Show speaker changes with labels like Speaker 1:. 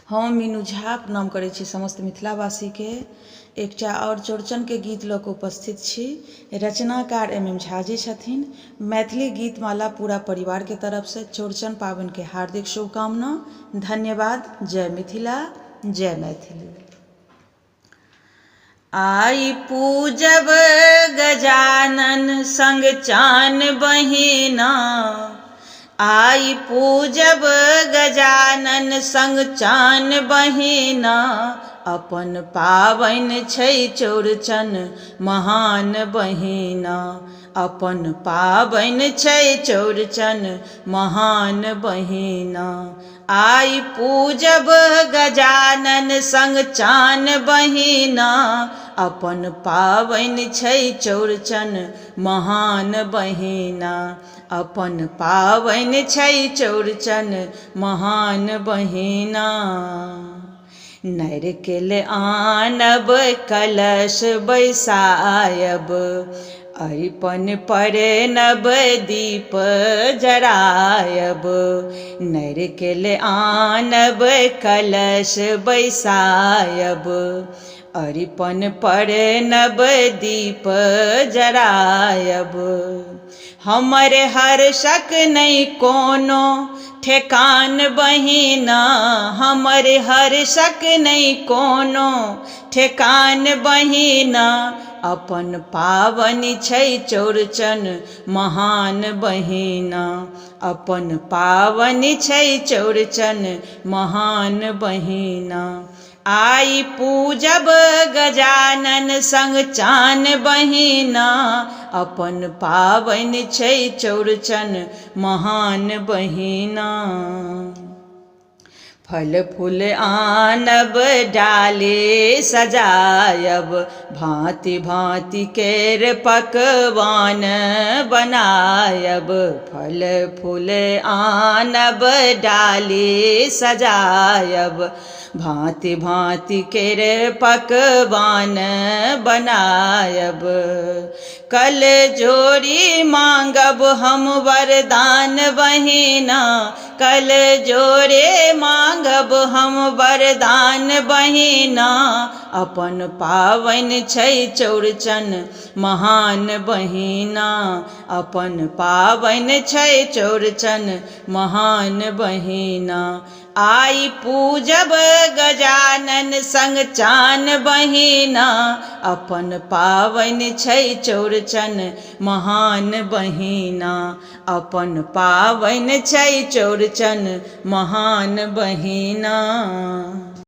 Speaker 1: हम मीनू झा प्रणाम करै छी समस्त मिथिलावासीके। एकटा और चौड़चन के गीत लऽ कऽ उपस्थित छी। रचनाकार MM झा जी छथिन। मैथिली गीतमाला पूरा परिवार के तरफ से चौड़चन पाबनि के हार्दिक शुभकामना। धन्यवाद। जय मिथिला, जय मैथिली। आई पूजब गजानन संग चान बहिना, आई पूजब गजानन संग चान बहिना। अपन पाबनि छै चौड़चन महान बहिना, अपन पाबनि छै चौड़चन महान बहिना। आई पूजब गजानन संग चान बहिना, अपन पाबनि छै चौड़चन महान बहिना, अपन पाबनि छै चौड़चन महान बहिना। नारिकेल आनब कलश बैसायब, अरिपन पर नब दीप जरायब। नारिकेल आनब कलश बैसायब, अरिपन पर नब दीप जरायब। हमर हर्षक नहि कोनो ठेकान बहिना, हमर हर्षक नहि कोनो ठेकान बहिना। अपन पाबनि छै चौड़चन महान बहिना, अपन पाबनि छै चौड़चन महान बहिना। आई पूजब गजानन संग चान बहिना, अपन पाबनि छै चौड़चन महान बहिना। फल फूल आनब डाले सजायब, भांति भांति केर पकवान बनायब। फल फूल आनब डाले सजायब, भांति भांति केर पकवान बनायब। कल जोड़ी मांगब हम वरदान बहिना, कल जोड़े मांगब हम वरदान बहिना। अपन पाबनि छै चौड़चन महान बहिना, अपन पाबनि छै चौड़चन महान बहिना। आई पूजब गजानन संग चान बहिना, अपन पाबनि छै चौड़चन महान बहिना, अपन पाबनि छै चौड़चन महान बहिना।